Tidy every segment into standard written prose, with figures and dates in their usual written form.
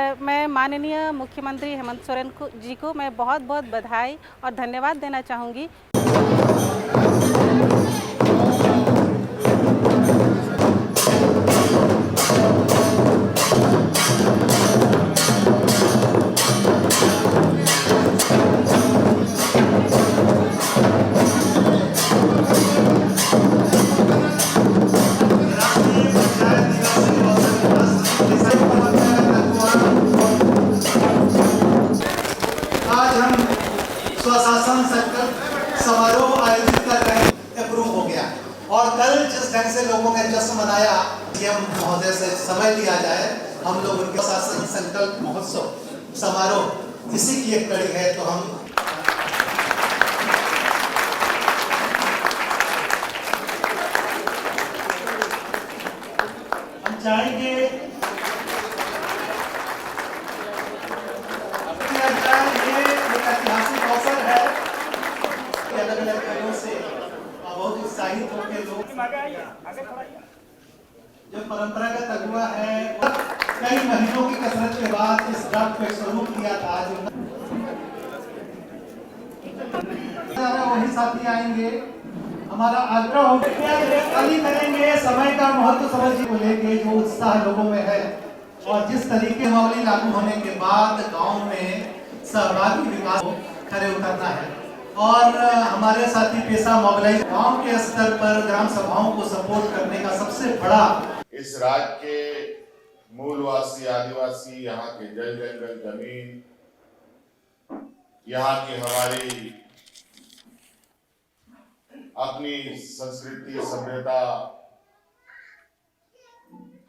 मैं माननीय मुख्यमंत्री हेमंत सोरेन जी को मैं बहुत बहुत बधाई और धन्यवाद देना चाहूँगी। आज हम स्वशासन संकल्प समारोह आयोजित कर रहे हैं, अप्रूव हो गया। और कल जिस ढंग से लोगों ने जश्न मनाया, सीएम महोदय से समय लिया जाए, हम लोग उनके स्वशासन संकल्प महोत्सव समारोह इसी की एक कड़ी है। तो हम चाहेंगे ऐतिहासिक अवसर है, अलग अलग जगहों से बहुत उत्साहित होकर लोग जो परंपरागत अगुआ है, कई महीनों की कसरत के बाद इस ड्राफ्ट को स्वरूप दिया था। जो वही साथी आएंगे, हमारा आग्रह हो करेंगे, समय का महत्व समझ को लेके जो उत्साह लोगों में है और जिस तरीके मावली लागू होने के बाद गांव में सहभागी विकास खड़े उतरना है। और हमारे साथी पेशा मोबिलाइज गांव के स्तर पर ग्राम सभाओं को सपोर्ट करने का सबसे बड़ा, इस राज्य के मूलवासी आदिवासी, यहाँ के जल जंगल जमीन, यहाँ की हमारी अपनी संस्कृति सभ्यता,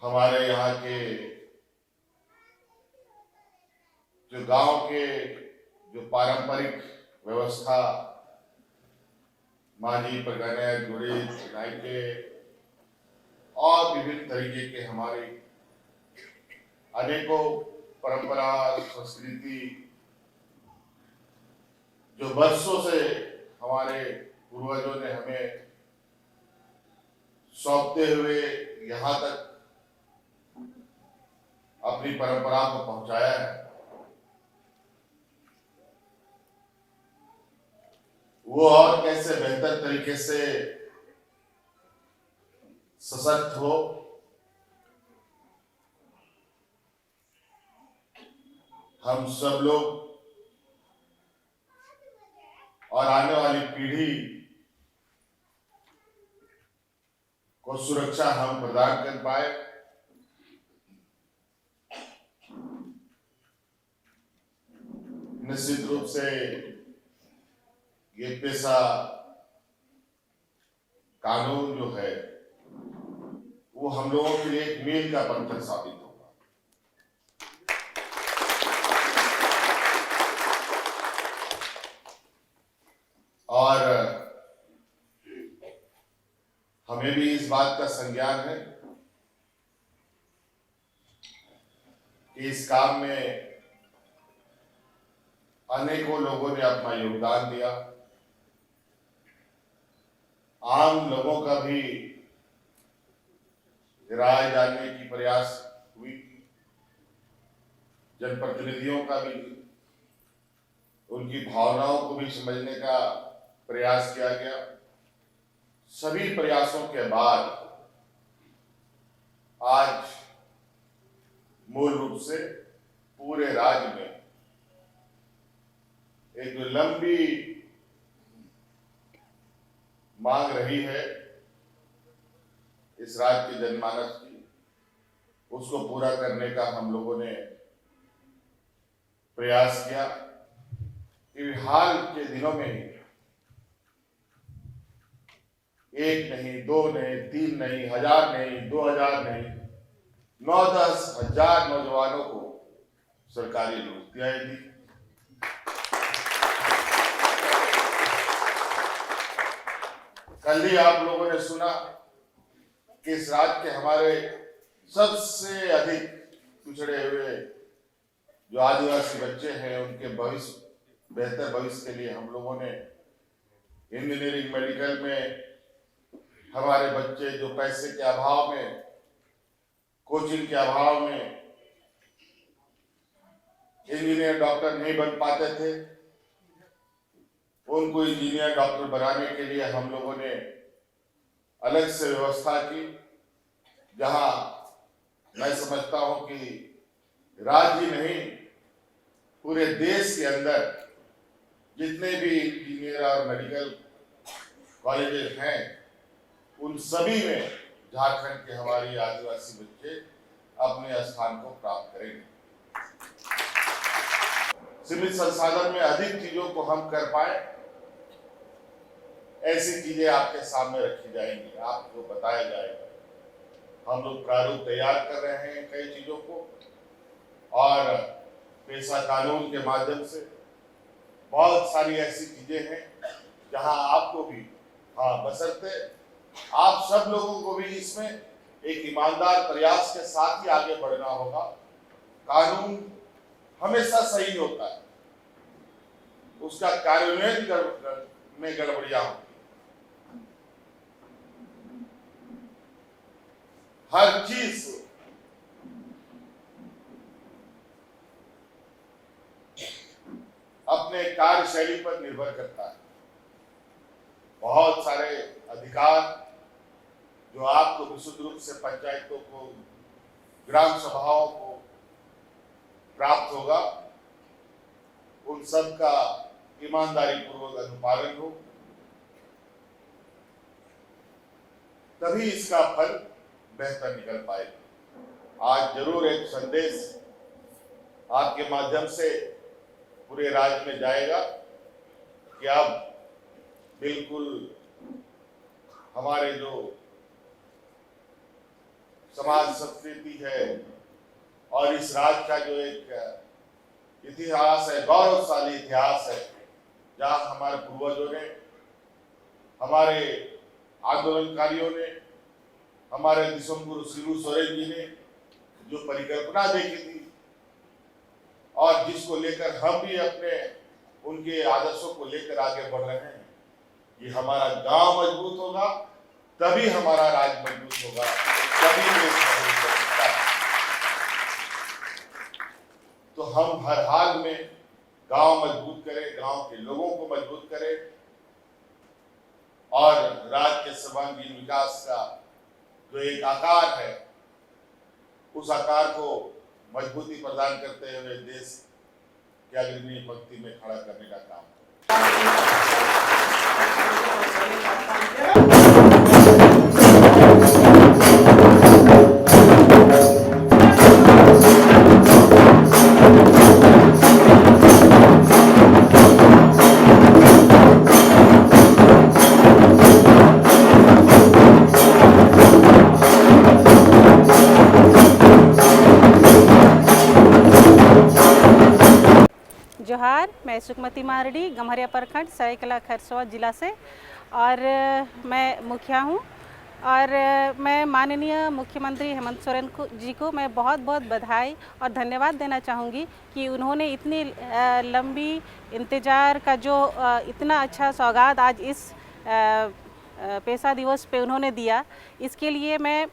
हमारे यहाँ के जो गांव के जो पारंपरिक व्यवस्था, माझी परगने जुड़े नायके और विभिन्न तरीके के हमारे अनेकों परंपरा संस्कृति जो वर्षों से हमारे पूर्वजों ने हमें सौंपते हुए यहाँ तक अपनी परंपरा को पहुंचाया है, वो और कैसे बेहतर तरीके से सशक्त हो, हम सब लोग और आने वाली पीढ़ी को सुरक्षा हम प्रदान कर पाए। निश्चित रूप से ये पेशा कानून जो है वो हम लोगों के लिए एक मील का पत्थर साबित होगा। और हमें भी इस बात का संज्ञान है कि इस काम में अनेकों लोगों ने अपना योगदान दिया। आम लोगों का भी राय जानने की प्रयास हुई, जनप्रतिनिधियों का भी उनकी भावनाओं को भी समझने का प्रयास किया गया। सभी प्रयासों के बाद आज मूल रूप से पूरे राज्य में एक जो लंबी मांग रही है इस राज्य के जनमानस की, उसको पूरा करने का हम लोगों ने प्रयास किया कि हाल के दिनों में ही एक नहीं, दो नहीं, तीन नहीं, 1000 नहीं, 2000 नहीं, 9-10 हजार नौजवानों को सरकारी नौकरियां दी। कल ही आप लोगों ने सुना कि इस राज्य के हमारे सबसे अधिक पिछड़े हुए जो आदिवासी बच्चे हैं, उनके भविष्य, बेहतर भविष्य के लिए हम लोगों ने इंजीनियरिंग, मेडिकल में हमारे बच्चे जो पैसे के अभाव में, कोचिंग के अभाव में इंजीनियर डॉक्टर नहीं बन पाते थे, उनको इंजीनियर डॉक्टर बनाने के लिए हम लोगों ने अलग से व्यवस्था की, जहां मैं समझता हूं कि राज्य ही नहीं पूरे देश के अंदर जितने भी इंजीनियर और मेडिकल कॉलेजेस हैं उन सभी में झारखंड के हमारी आदिवासी बच्चे अपने स्थान को प्राप्त करेंगे। सीमित संसाधन में अधिक चीजों को हम कर पाए, ऐसी चीजें आपके सामने रखी जाएंगी, आपको बताया जाएगा। हम लोग प्रारूप तैयार कर रहे हैं कई चीजों को, और पेशा कानून के माध्यम से बहुत सारी ऐसी चीजें हैं जहां आपको भी, बशर्ते आप सब लोगों को भी इसमें एक ईमानदार प्रयास के साथ ही आगे बढ़ना होगा। कानून हमेशा सही होता है, उसका कार्यान्वयन में गड़बड़ियां होती, हर चीज अपने कार्यशैली पर निर्भर करता है। बहुत सारे अधिकार जो आपको विशुद्ध रूप से पंचायतों को, ग्राम सभाओं को प्राप्त होगा, उन सब का ईमानदारी पूर्वक अनुपालन हो, तभी इसका फल बेहतर निकल पाएगा। आज जरूर एक संदेश आपके माध्यम से पूरे राज्य में जाएगा कि अब बिल्कुल हमारे जो समाज संस्कृति है और इस राज्य का जो एक इतिहास है, गौरवशाली इतिहास है, जहाँ हमारे पूर्वजों ने, हमारे आंदोलनकारियों ने, हमारे दिसंबर शिबू सोरेन जी ने जो परिकल्पना देखी थी और जिसको लेकर हम भी अपने उनके आदर्शों को लेकर आगे बढ़ रहे हैं, ये हमारा गांव मजबूत होगा तभी हमारा राज्य मजबूत होगा, तभी देश मजबूत हो सकता है। तो हम हर हाल में गांव मजबूत करें, गांव के लोगों को मजबूत करें और राज्य के सर्वांगीण विकास का जो एक आकार है, उस आकार को मजबूती प्रदान करते हुए देश के अग्रणी पंक्ति में खड़ा करने का काम। जोहार, मैं सुकमती मारडी, गम्हरिया प्रखंड, सरायकला खरसवा जिला से, और मैं मुखिया हूँ। और मैं माननीय मुख्यमंत्री हेमंत सोरेन जी को मैं बहुत बहुत बधाई और धन्यवाद देना चाहूँगी कि उन्होंने इतनी लंबी इंतज़ार का जो इतना अच्छा सौगात आज इस पेशा दिवस पे उन्होंने दिया, इसके लिए मैं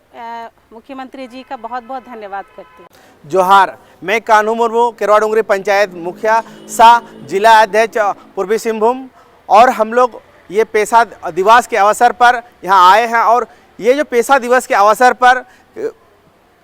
मुख्यमंत्री जी का बहुत बहुत धन्यवाद करती हूँ। जोहार, मैं कान्हू मुर्मू, केरवा डोंगरी पंचायत मुखिया सा, जिला अध्यक्ष पूर्वी सिंहभूम। और हम लोग ये पेशा दिवस के अवसर पर यहाँ आए हैं, और ये जो पेशा दिवस के अवसर पर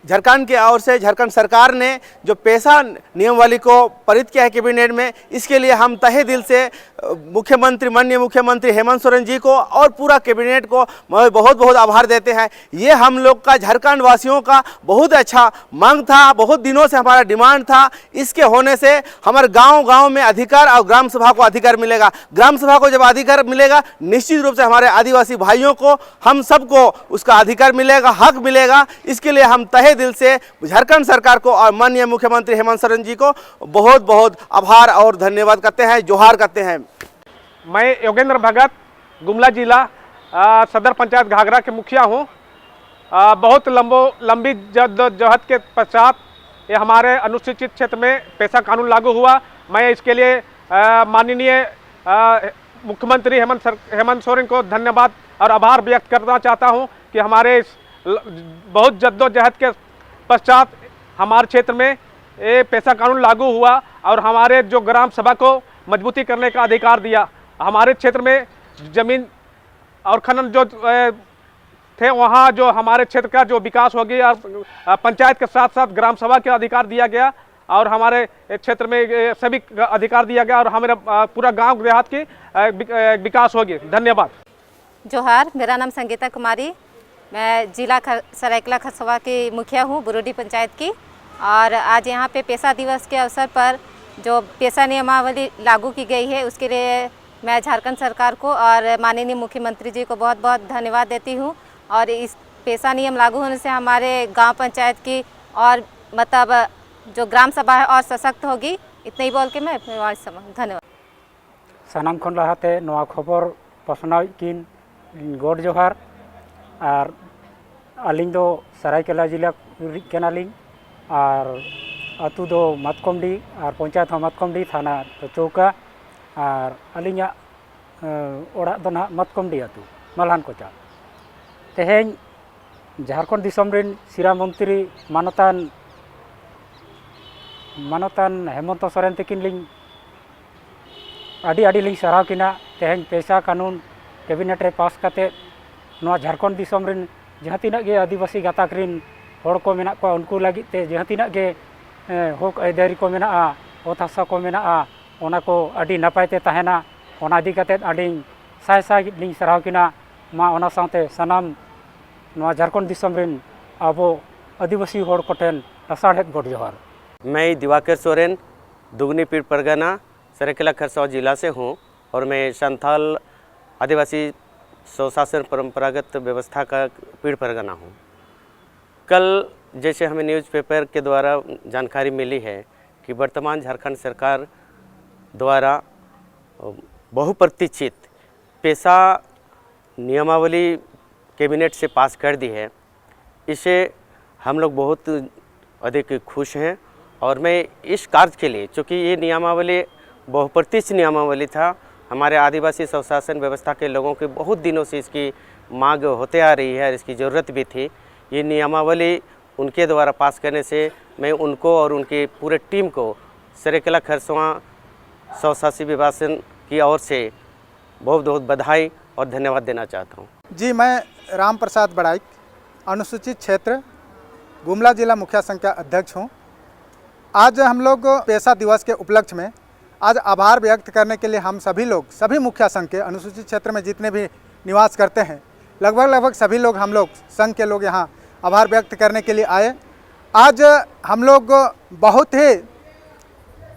झारखंड के ओर से झारखंड सरकार ने जो पेशा नियमावली को पारित किया है कैबिनेट में, इसके लिए हम तहे दिल से माननीय मुख्यमंत्री हेमंत सोरेन जी को और पूरा कैबिनेट को बहुत बहुत आभार देते हैं। ये हम लोग का झारखंड वासियों का बहुत अच्छा मांग था, बहुत दिनों से हमारा डिमांड था। इसके होने से हमारे गांव में अधिकार और ग्राम सभा को अधिकार मिलेगा। ग्राम सभा को जब अधिकार मिलेगा, निश्चित रूप से हमारे आदिवासी भाइयों को, हम सबको उसका अधिकार मिलेगा, हक मिलेगा। इसके लिए हम तहे दिल से झारखंड सरकार को और माननीय मुख्यमंत्री हेमंत सोरेन जी को बहुत बहुत आभार और धन्यवाद करते हैं, जोहार करते हैं। मैं योगेंद्र भगत, गुमला जिला सदर पंचायत घाघरा के मुखिया हूँ। बहुत लंबी जद्दोजहद के पश्चात ये हमारे अनुसूचित क्षेत्र में पेशा कानून लागू हुआ। मैं इसके लिए माननीय मुख्यमंत्री हेमंत सोरेन को धन्यवाद और आभार व्यक्त करना चाहता हूँ कि हमारे बहुत जद्दोजहद के पश्चात हमारे क्षेत्र में ये पैसा कानून लागू हुआ और हमारे जो ग्राम सभा को मजबूती करने का अधिकार दिया। हमारे क्षेत्र में जमीन और खनन जो थे वहाँ जो हमारे क्षेत्र का जो विकास हो गया और पंचायत के साथ साथ ग्राम सभा के अधिकार दिया गया और हमारे क्षेत्र में सभी अधिकार दिया गया और हमारे पूरा गांव देहात की विकास होगी। धन्यवाद। जोहार, मेरा नाम संगीता कुमारी, मैं जिला सरायकला खरसवा की मुखिया हूँ, बुरुडी पंचायत की। और आज यहाँ पे पेशा दिवस के अवसर पर जो पेशा नियमावली लागू की गई है उसके लिए मैं झारखंड सरकार को और माननीय मुख्यमंत्री जी को बहुत बहुत धन्यवाद देती हूँ। और इस पेशा नियम लागू होने से हमारे गांव पंचायत की और मतलब जो ग्राम सभा है और सशक्त होगी। इतना ही बोल के मैं अपने वार्ड समाप्त। धन्यवाद। सानाम खन लहाते नवा खबर पसनाव किन गोड जोहार और अलिंग दो सरायकेला जिला केनालिंग और अतु दो मतकमडी और पंचायत हो मतकमडी थाना तो चौका और अलिंगा ओड़ा दो ना मतकमडी अतु मलहान कोचा तेहें झारखंड दिसम रेन सिरा मंत्री मानतान हेमंत सोरेन तकिन लिंग आडी लिंग सराव किना। तेहें पेशा कानून कैबिनेट रे पास करते नवा झारखंड दिसम रेन जहाँ तिना गे आदिवासी गाताक रेन हड़ को मेना को उनको लगित ते जहाँ तिना गे हक आयदारी को मेना ओत हासा को मेना ओना को आडी नपायते तहना ओना इदी काते आडी साय साय लिंग सराव किना। मा ओना साथे सनाम नवा झारखंड दिसम रेन आबो आदिवासी हड़ कोठेन रसाड़हेद गोड जोहार। मैं दिवाकर सोरेन दुगनी पीर परगना सरायकेला खरसावा जिला से हूँ और मैं संथाल आदिवासी स्वशासन परंपरागत व्यवस्था का पीर परगना हूँ। कल जैसे हमें न्यूज़पेपर के द्वारा जानकारी मिली है कि वर्तमान झारखंड सरकार द्वारा बहुप्रतीक्षित पेशा नियमावली कैबिनेट से पास कर दी है। इससे हम लोग बहुत अधिक खुश हैं और मैं इस कार्य के लिए, चूँकि ये नियमावली बहुप्रतीक्षित नियमावली था, हमारे आदिवासी स्वशासन व्यवस्था के लोगों के बहुत दिनों से इसकी मांग होते आ रही है और इसकी ज़रूरत भी थी। ये नियमावली उनके द्वारा पास करने से मैं उनको और उनकी पूरे टीम को सरायकेला खरसवा स्वशासी विभाजन की ओर से बहुत बहुत बधाई और धन्यवाद देना चाहता हूँ। जी, मैं राम प्रसाद बड़ाइक, अनुसूचित क्षेत्र गुमला जिला मुखिया संघ का अध्यक्ष हूँ। आज हम लोग पेशा दिवस के उपलक्ष्य में आज आभार व्यक्त करने के लिए हम सभी लोग, सभी मुखिया संघ के अनुसूचित क्षेत्र में जितने भी निवास करते हैं लगभग सभी लोग, हम लोग संघ के लोग यहाँ आभार व्यक्त करने के लिए आए। आज हम लोग बहुत ही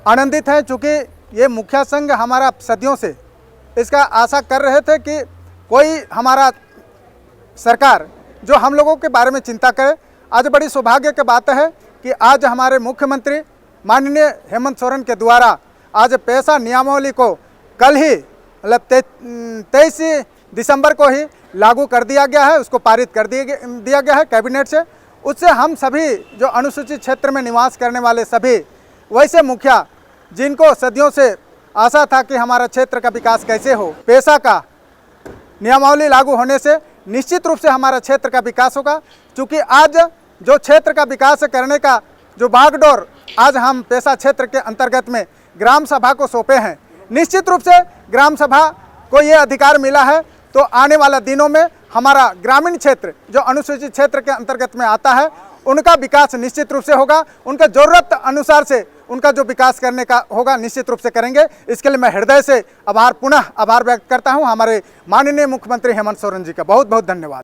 आनंदित हैं, चूँकि ये मुखिया संघ हमारा सदियों से इसका आशा कर रहे थे कि कोई हमारा सरकार जो हम लोगों के बारे में चिंता करे। आज बड़ी सौभाग्य की बात है कि आज हमारे मुख्यमंत्री माननीय हेमंत सोरेन के द्वारा आज पेशा नियमावली को कल ही मतलब 23 दिसंबर को ही लागू कर दिया गया है, उसको पारित कर दिया गया है कैबिनेट से। उससे हम सभी जो अनुसूचित क्षेत्र में निवास करने वाले सभी वैसे मुखिया जिनको सदियों से आशा था कि हमारा क्षेत्र का विकास कैसे हो, पेशा का नियमावली लागू होने से निश्चित रूप से हमारा क्षेत्र का विकास होगा। क्योंकि आज जो क्षेत्र का विकास करने का जो बागडोर आज हम पेशा क्षेत्र के अंतर्गत में ग्राम सभा को सौंपे हैं, निश्चित रूप से ग्राम सभा को ये अधिकार मिला है तो आने वाला दिनों में हमारा ग्रामीण क्षेत्र जो अनुसूचित क्षेत्र के अंतर्गत में आता है उनका विकास निश्चित रूप से होगा। उनके ज़रूरत अनुसार से उनका जो विकास करने का होगा निश्चित रूप से करेंगे। इसके लिए मैं हृदय से पुनः आभार व्यक्त करता हूं हमारे माननीय मुख्यमंत्री हेमंत सोरेन जी का। बहुत बहुत धन्यवाद।